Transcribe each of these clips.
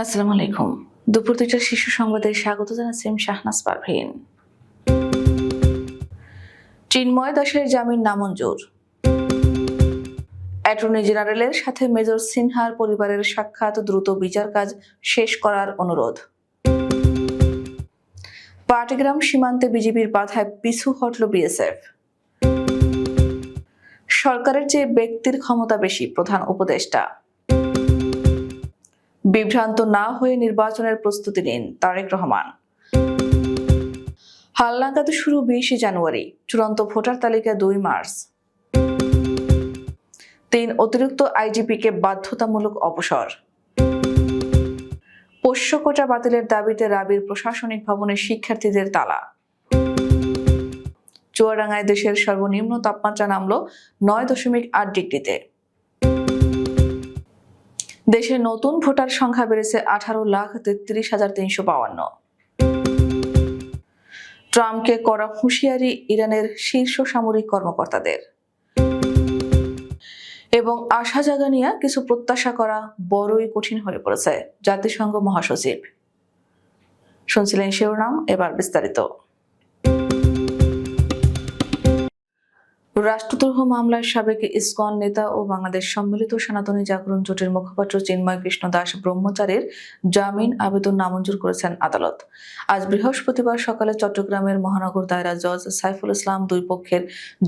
আসসালামু আলাইকুম। দুপুর ২টার শিশু সংবাদে স্বাগত জানাচ্ছি আমি শাহনাজ পারভীন। চিন্ময় দাসের জামিন নামঞ্জুর। অ্যাটর্নি জেনারেলের সাথে মেজর সিনহার পরিবারের সাক্ষাৎ, দ্রুত বিচার কাজ শেষ করার অনুরোধ। পাটগ্রাম সীমান্তে বিজিবির বাধায় পিছু হটল বিএসএফ। সরকারের চেয়ে ব্যক্তির ক্ষমতা বেশি, প্রধান উপদেষ্টা। বিভ্রান্ত না হয়ে নির্বাচনের প্রস্তুতি নিন, তারেক রহমান। হালনাগাদ শুরু ২০ জানুয়ারি, চূড়ান্ত ভোটার তালিকা ২ মার্চ। ৩ অতিরিক্ত আইজিপিকে বাধ্যতামূলক অবসর। পোষ্য কোটা বাতিলের দাবিতে রাবির প্রশাসনিক ভবনে শিক্ষার্থীদের তালা। চুয়াডাঙ্গায় দেশের সর্বনিম্ন তাপমাত্রা নামল ৯.৮ ডিগ্রিতে। দেশে নতুন ভোটার সংখ্যা বেড়েছে ১৮,৩৩,৩৫২। ট্রাম্পকে কড়া হুঁশিয়ারি ইরানের শীর্ষ সামরিক কর্মকর্তাদের। এবং আশা জাগানিয়া কিছু প্রত্যাশা করা বড়ই কঠিন হয়ে পড়েছে, জাতিসংঘ মহাসচিব। শুনছিলেন শিরোনাম, এবার বিস্তারিত। রাষ্ট্রদ্রোহ মামলায় সাবেক ইসকন নেতা ও বাংলাদেশ সম্মিলিত সনাতনী জাগরণ জোটের মুখপাত্র চিন্ময় কৃষ্ণ দাস ব্রহ্মচারীর জামিন আবেদন নামঞ্জুর করেছেন আদালত। আজ বৃহস্পতিবার সকালে চট্টগ্রামের মহানগর দায়রা জজ সাইফুল ইসলাম দুই পক্ষের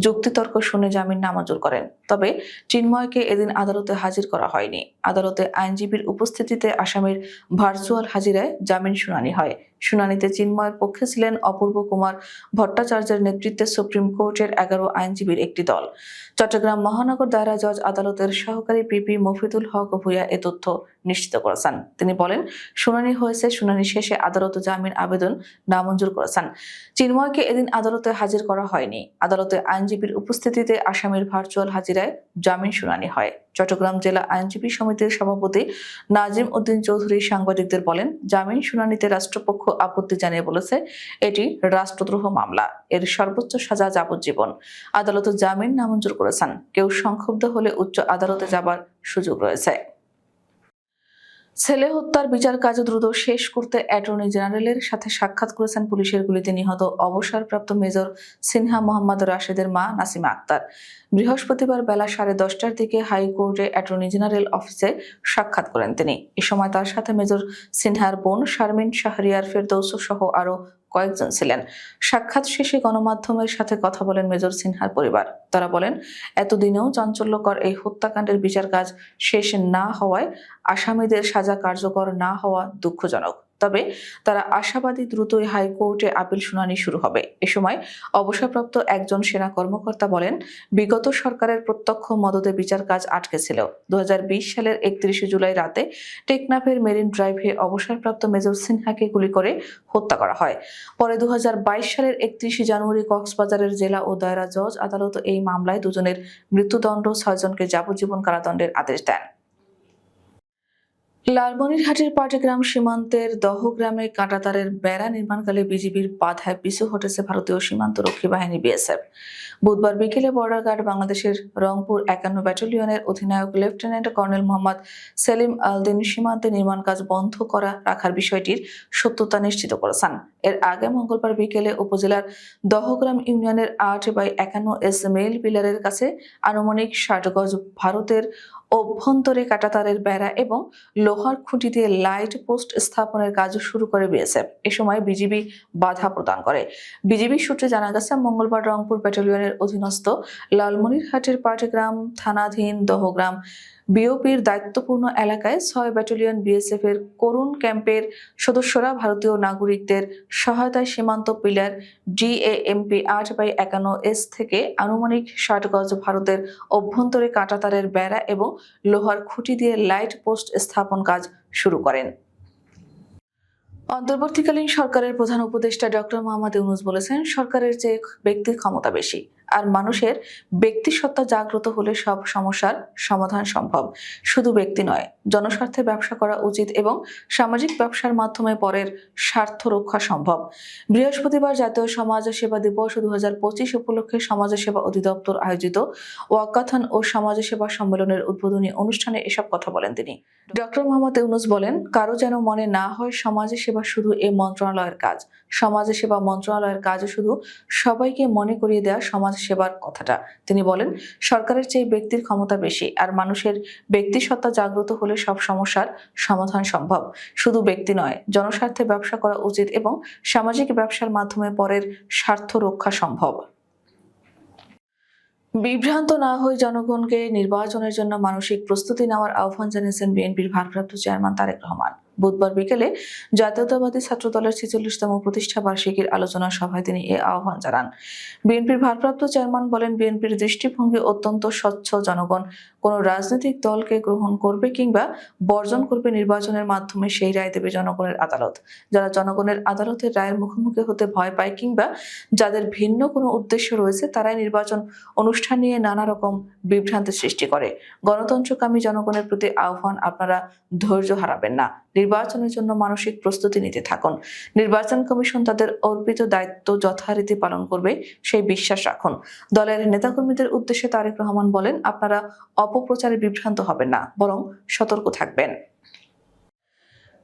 যুক্তিতর্ক শুনে জামিন নামঞ্জুর করেন। তবে চিন্ময়কে এদিন আদালতে হাজির করা হয়নি। আদালতে আইনজীবীর উপস্থিতিতে আসামির ভার্চুয়াল হাজিরায় জামিন শুনানি হয়। শুনানিতে চিন্ময়ের পক্ষে ছিলেন অপূর্ব কুমার ভট্টাচার্যের নেতৃত্বে সুপ্রিম কোর্টের ১১ আইনজীবীর একটি দল। চট্টগ্রাম মহানগর দায়রা জজ আদালতের সহকারী পিপি মফিদুল হক ভূঁইয়া এ তথ্য নিশ্চিত করেছেন। তিনি বলেন, শুনানি হয়েছে, শুনানি শেষে আদালত জামিন আবেদন নামঞ্জুর করেছেন। চিন্ময়কে এদিন আদালতে হাজির করা হয়নি। আদালতে আইনজীবীর উপস্থিতিতে আসামির ভার্চুয়াল হাজিরায় জামিন শুনানি হয়। চট্টগ্রাম জেলা আইনজীবী সমিতির সভাপতি নাজিম উদ্দিন চৌধুরী সাংবাদিকদের বলেন, জামিন শুনানিতে রাষ্ট্রপক্ষ আপত্তি জানিয়ে বলেছে, এটি রাষ্ট্রদ্রোহ মামলা, এর সর্বোচ্চ সাজা যাবজ্জীবন। আদালত জামিন নামঞ্জুর করেছেন। কেউ সংক্ষুব্ধ হলে উচ্চ আদালতে যাবার সুযোগ রয়েছে। ছেলে হত্যার বিচার কাজ দ্রুত শেষ করতে অ্যাটর্নি জেনারেলের সাথে সাক্ষাৎ করেছেন পুলিশের গুলিতে নিহত অবসরপ্রাপ্ত মেজর সিনহা মোহাম্মদ রাশেদের মা নাসিমা আক্তার। বৃহস্পতিবার বেলা 10:30টার দিকে হাইকোর্টে অ্যাটর্নি জেনারেল অফিসে সাক্ষাৎ করেন তিনি। এ সময় তার সাথে মেজর সিনহার বোন শারমিন শাহরিয়ার ফেরদৌস সহ আরো কয়েকজন ছিলেন। সাক্ষাৎ শেষে গণমাধ্যমের সাথে কথা বলেন মেজর সিনহার পরিবার। তারা বলেন, এতদিনেও চাঞ্চল্যকর এই হত্যাকাণ্ডের বিচার কাজ শেষ না হওয়ায় আসামিদের সাজা কার্যকর না হওয়া দুঃখজনক। তবে তারা আশাবাদী দ্রুতই হাইকোর্টে আপিল শুনানি শুরু হবে। এ সময় অবসরপ্রাপ্ত একজন সেনা কর্মকর্তা বলেন, বিগত সরকারের প্রত্যক্ষ মদদে বিচার কাজ আটকে ছিল। ২০২০ সালের ৩১ জুলাই রাতে টেকনাফের মেরিন ড্রাইভে অবসরপ্রাপ্ত মেজর সিনহাকে গুলি করে হত্যা করা হয়। পরে ২০২২ সালের ৩১ জানুয়ারি কক্সবাজারের জেলা ও দায়রা জজ আদালত এই মামলায় দুজনের মৃত্যুদণ্ড, ৬ জনকে যাবজ্জীবন কারাদণ্ডের আদেশ দেন। লালমনিরহাটের পাটগ্রাম সীমান্তের দহগ্রামে কাঁটাতারের বেড়া নির্মাণকালে বিজিবির বাধায় পিছু হটেছে ভারতীয় সীমান্ত রক্ষী বাহিনী বিএসএফ। বুধবার বিকেলে বর্ডার গার্ড বাংলাদেশের রংপুর ৫১ ব্যাটালিয়নের অধিনায়ক লেফটেন্যান্ট কর্নেল মোহাম্মদ সেলিম আলদিন সীমান্তে নির্মাণ কাজ বন্ধ করা রাখার বিষয়টির সত্যতা নিশ্চিত করেছেন। এর আগে মঙ্গলবার বিকেলে উপজেলার দহগ্রাম ইউনিয়নের ৮/৫১ মেইল পিলারের কাছে আনুমানিক ৬০ গজ ভারতের অভ্যন্তরে কাঁটাতারের বেড়া এবং লোহার খুঁটি দিয়ে লাইট পোস্ট স্থাপনের কাজ শুরু করে বিএসএফ। এ সময় বিজিবি বাধা প্রদান করে। বিজিবি সূত্রে জানা গেছে, মঙ্গলবার রংপুর ব্যাটালিয়নের অধীনস্থ লালমনিরহাটের পাটগ্রাম থানাধীন দহগ্রাম বিওপির দায়িত্বপূর্ণ এলাকায় ৬ ব্যাটালিয়ন বিএসএফ এর করুণ ক্যাম্পের সদস্যরা ভারতীয় নাগরিকদের সহায়তায় সীমান্ত পিলার DAMP ৮/৫১ থেকে আনুমানিক ৬০ গজ ভারতের অভ্যন্তরে কাঁটাতারের বেড়া এবং লোহার খুঁটি দিয়ে লাইট পোস্ট স্থাপন কাজ শুরু করেন। অন্তর্বর্তীকালীন সরকারের প্রধান উপদেষ্টা ডক্টর মোহাম্মদ ইউনূস বলেছেন, সরকারের চেয়ে ব্যক্তির ক্ষমতা বেশি, আর মানুষের ব্যক্তিসত্তা জাগ্রত হলে সব সমস্যার সমাধান সম্ভব। শুধু ব্যক্তি নয়, জনস্বার্থে ব্যবসা করা উচিত এবং সামাজিক ব্যবসার মাধ্যমে পরের স্বার্থ রক্ষা সম্ভব। বৃহস্পতিবার জাতীয় সমাজ সেবা দিবস 2025 উপলক্ষে সমাজ সেবা অধিদপ্তর আয়োজিত ওয়াকাথন ও সমাজ সেবা সম্মেলনের উদ্বোধনী অনুষ্ঠানে এসব কথা বলেন তিনি। ডক্টর মোহাম্মদ ইউনূস বলেন, কারো যেন মনে না হয় সমাজ সেবা শুধু এই মন্ত্রণালয়ের কাজ। সমাজ সেবা মন্ত্রণালয়ের কাজ শুধু সবাইকে মনে করিয়ে দেওয়া সমাজ সেবার কথাটা। তিনি বলেন, সরকারের চেয়ে ব্যক্তির ক্ষমতা বেশি, আর মানুষের ব্যক্তিসত্তা জাগ্রত হলে সব সমস্যার সমাধান সম্ভব। শুধু ব্যক্তি নয়, জনস্বার্থে ব্যবসা করা উচিত এবং সামাজিক ব্যবসার মাধ্যমে পরের স্বার্থ রক্ষা সম্ভব। বিভ্রান্ত না হয়ে জনগণকে নির্বাচনের জন্য মানসিক প্রস্তুতি নেওয়ার আহ্বান জানিয়েছেন বিএনপির ভারপ্রাপ্ত চেয়ারম্যান তারেক রহমান। বুধবার বিকেলে জাতীয়তাবাদী ছাত্রদলের 46তম প্রতিষ্ঠা বার্ষিকীর আলোচনা সভায় তিনি এ আহ্বান জানান। বিএনপির ভারপ্রাপ্ত চেয়ারম্যান বলেন, বিএনপির দৃষ্টিভঙ্গি অত্যন্ত স্বচ্ছ। জনগণ কোনো রাজনৈতিক দলকে গ্রহণ করবে কিংবা বর্জন করবে, নির্বাচনের মাধ্যমে সেই রায় দেবে জনগণের আদালত। যারা জনগণের আদালতের রায়ের মুখোমুখি হতে ভয় পায় কিংবা যাদের ভিন্ন কোনো উদ্দেশ্য রয়েছে, তারাই নির্বাচন অনুষ্ঠান নিয়ে নানা রকম বিভ্রান্তি সৃষ্টি করে। গণতন্ত্রকামী জনগণের প্রতি আহ্বান, আপনারা ধৈর্য হারাবেন না। নির্বাচনের জন্য মানসিক প্রস্তুতি নিতে থাকুন। নির্বাচন কমিশন তাদের অর্পিত দায়িত্ব যথারীতি পালন করবে, সেই বিশ্বাস রাখুন। দলের নেতাকর্মীদের উদ্দেশ্যে তারেক রহমান বলেন, আপনারা অপপ্রচারে বিভ্রান্ত হবেন না, বরং সতর্ক থাকবেন।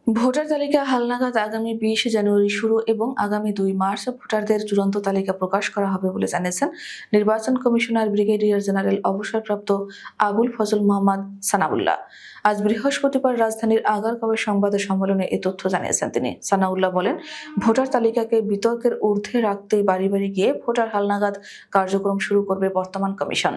ভোটার তালিকা হালনাগাদ আগামী 20 জানুয়ারি শুরু এবং আগামী 2 মার্চ ভোটারদের চূড়ান্ত তালিকা প্রকাশ করা হবে বলে জানিয়েছেন নির্বাচন কমিশনার ব্রিগেডিয়ার জেনারেল অবসরপ্রাপ্ত আবুল ফজল মোহাম্মদ সানাউল্লাহ। আজ বৃহস্পতিবার রাজধানীর আগারগাঁওয়ে সংবাদ সম্মেলনে এ তথ্য জানিয়েছেন তিনি। সানাউল্লাহ বলেন, ভোটার তালিকাকে বিতর্কের ঊর্ধ্বে রাখতেই বাড়ি বাড়ি গিয়ে ভোটার হালনাগাদ কার্যক্রম শুরু করবে বর্তমান কমিশন।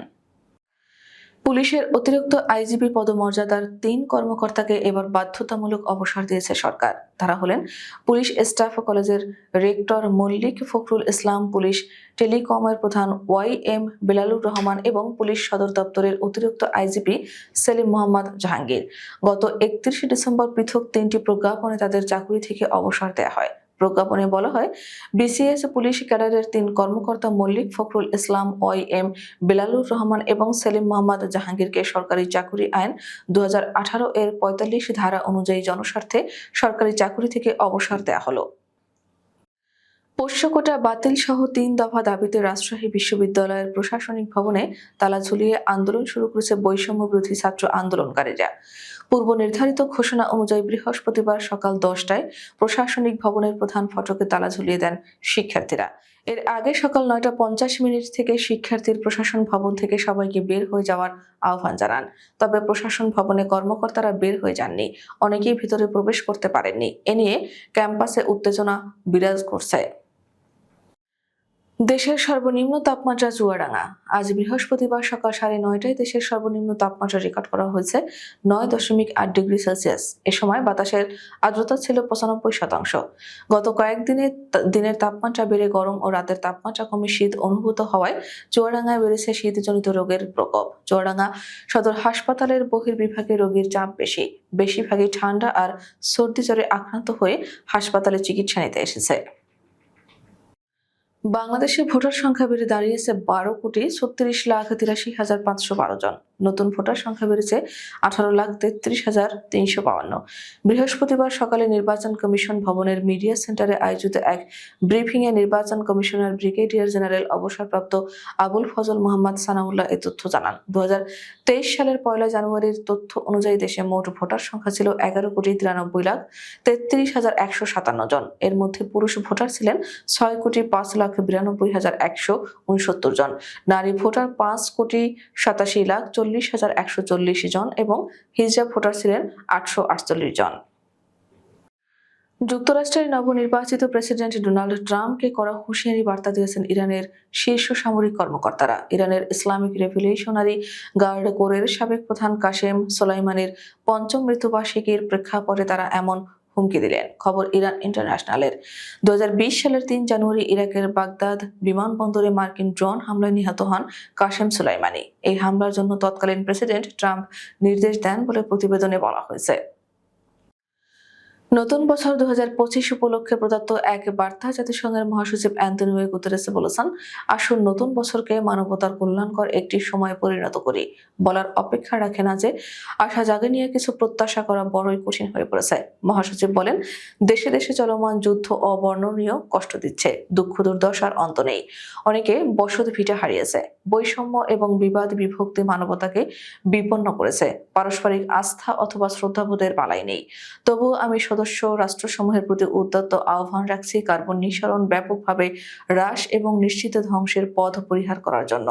পুলিশের অতিরিক্ত আইজিপি পদমর্যাদার 3 কর্মকর্তাকে এবার বাধ্যতামূলক অবসর দিয়েছে সরকার। তারা হলেন পুলিশ স্টাফ কলেজের রেক্টর মল্লিক ফখরুল ইসলাম, পুলিশ টেলিকমের প্রধান ওয়াইএম বেলালুর রহমান এবং পুলিশ সদর দপ্তরের অতিরিক্ত আইজিপি সেলিম মোহাম্মদ জাহাঙ্গীর। গত 31 ডিসেম্বর পৃথক 3টি প্রজ্ঞাপনে তাদের চাকরি থেকে অবসর দেওয়া হয়। প্রজ্ঞাপনে বলা হয়, বিসিএস পুলিশ ক্যাডারের 3 কর্মকর্তা মল্লিক ফখরুল ইসলাম, ওয়াইএম বেলালুর রহমান এবং সেলিম মোহাম্মদ জাহাঙ্গীরকে সরকারি চাকুরি আইন 2018 এর 45 ধারা অনুযায়ী জনস্বার্থে সরকারি চাকুরি থেকে অবসর দেওয়া হলো। পোষ্যকোটা বাতিল সহ 3 দফা দাবিতে রাজশাহী বিশ্ববিদ্যালয়ের প্রশাসনিক ভবনে তালা ঝুলিয়ে আন্দোলন শুরু করেছে বৈষম্য বিরোধী ছাত্র আন্দোলনকারীরা। পূর্ব নির্ধারিত ঘোষণা অনুযায়ী বৃহস্পতিবার সকাল 10টায় প্রশাসনিক ভবনের প্রধান ফটকে তালা ঝুলিয়ে দেন শিক্ষার্থীরা। এর আগে সকাল 9টা 50 থেকে শিক্ষার্থীর প্রশাসন ভবন থেকে সবাইকে বের হয়ে যাওয়ার আহ্বান জানান। তবে প্রশাসন ভবনে কর্মকর্তারা বের হয়ে যাননি, অনেকেই ভিতরে প্রবেশ করতে পারেননি। এ নিয়ে ক্যাম্পাসে উত্তেজনা বিরাজ করছে। দেশের সর্বনিম্ন তাপমাত্রা চুয়াডাঙ্গা। আজ বৃহস্পতিবার সকাল 9:30টায় দেশের সর্বনিম্ন তাপমাত্রা রেকর্ড করা হয়েছে 9.8 ডিগ্রি সেলসিয়াস। এ সময় বাতাসের আর্দ্রতা ছিল 95%। গত কয়েকদিনে দিনের তাপমাত্রা বেড়ে গরম ও রাতের তাপমাত্রা কমে শীত অনুভূত হওয়ায় চুয়াডাঙ্গায় বেড়েছে শীতজনিত রোগের প্রকোপ। চুয়াডাঙ্গা সদর হাসপাতালের বহির্বিভাগে রোগীর চাপ বেশি। বেশিরভাগই ঠান্ডা আর সর্দি জ্বরে আক্রান্ত হয়ে হাসপাতালে চিকিৎসা নিতে এসেছে। বাংলাদেশে ভোটার সংখ্যা বেড়ে দাঁড়িয়েছে 12,36,83,512 জন। নতুন ভোটার সংখ্যা বেড়েছে 18,33,352। বৃহস্পতিবার সকালে নির্বাচন কমিশন ভবনের মিডিয়া সেন্টারে আয়োজিত এক ব্রিফিংয়ে নির্বাচন কমিশনার ব্রিগেডিয়ার জেনারেল অবসরপ্রাপ্ত আবুল ফজল মোহাম্মদ সানাউল্লাহ এ তথ্য জানান। 2023 সালের 1 জানুয়ারির তথ্য অনুযায়ী দেশে মোট ভোটার সংখ্যা ছিল 11,93,157 জন। এর মধ্যে পুরুষ ভোটার ছিলেন 6,05,92,169 জন, নারী ভোটার 5,87,40,140 জন এবং হিজড়া ভোটার ছিলেন 848 জন। যুক্তরাষ্ট্রের নবনির্বাচিত প্রেসিডেন্ট ডোনাল্ড ট্রাম্পকে কড়া হুঁশিয়ারি বার্তা দিয়েছেন ইরানের শীর্ষ সামরিক কর্মকর্তারা। ইরানের ইসলামিক রেভলিউশনারি গার্ড কোরের সাবেক প্রধান কাশেম সোলাইমানির 5ম মৃত্যুবার্ষিকীর প্রেক্ষাপটে তারা এমন হুমকি দিলেন। খবর ইরান ইন্টারন্যাশনালের। 2020 সালের 3 জানুয়ারি ইরাকের বাগদাদ বিমানবন্দরে মার্কিন ড্রোন হামলায় নিহত হন কাশেম সোলাইমানি। এই হামলার জন্য তৎকালীন প্রেসিডেন্ট ট্রাম্প নির্দেশ দেন বলে প্রতিবেদনে বলা হয়েছে। নতুন বছর 2025 উপলক্ষে প্রদত্ত এক বার্তা জাতিসংঘের মহাসচিব অ্যান্টনিও গুতেরেস বলেছেন, আসুন নতুন বছরকে মানবতার কল্যাণকর একটি সময় পরিণত করি। বলার অপেক্ষা রাখে না যে আশা জাগে নিয়ে কিছু প্রত্যাশা করা বড়ই কঠিন হয়ে পড়েছে। মহাসচিব বলেন, দেশে দেশে চলমান যুদ্ধ অবর্ণনীয় কষ্ট দিচ্ছে, দুঃখ দুর্দশার অন্ত নেই। অনেকে বসত ভিটা হারিয়েছে, বৈষম্য এবং বিবাদ বিভক্তি মানবতাকে বিপন্ন করেছে, পারস্পরিক আস্থা অথবা শ্রদ্ধাবোধের বালাই নেই। তবুও আমি সদস্য রাষ্ট্রসমূহের প্রতি উদ্যত আহ্বান রাখছি কার্বন নিঃসরণ ব্যাপকভাবে হ্রাস এবং নিশ্চিত ধ্বংসের পথ পরিহার করার জন্য।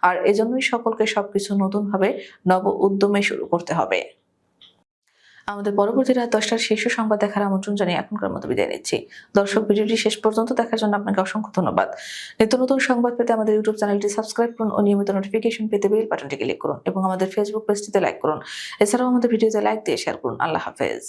আর এজন্যই সকলকে সবকিছু নতুনভাবে নব উদ্যমে শুরু করতে হবে। আমাদের পরবর্তী রাত 10টার শীর্ষ সংবাদ দেখার আমন্ত্রণ জানিয়ে এখনকার মতো বিদায় নিচ্ছি। দর্শক, ভিডিওটি শেষ পর্যন্ত দেখার জন্য আপনাকে অসংখ্য ধন্যবাদ। নিত্য নতুন সংবাদ পেতে আমাদের ইউটিউব চ্যানেলটি সাবস্ক্রাইব করুন ও নিয়মিত নোটিফিকেশন পেতে বেল বাটনটি ক্লিক করুন এবং আমাদের ফেসবুক পেজটিতে লাইক করুন। এছাড়াও আমাদের ভিডিওতে লাইক দিয়ে শেয়ার করুন। আল্লাহ হাফেজ।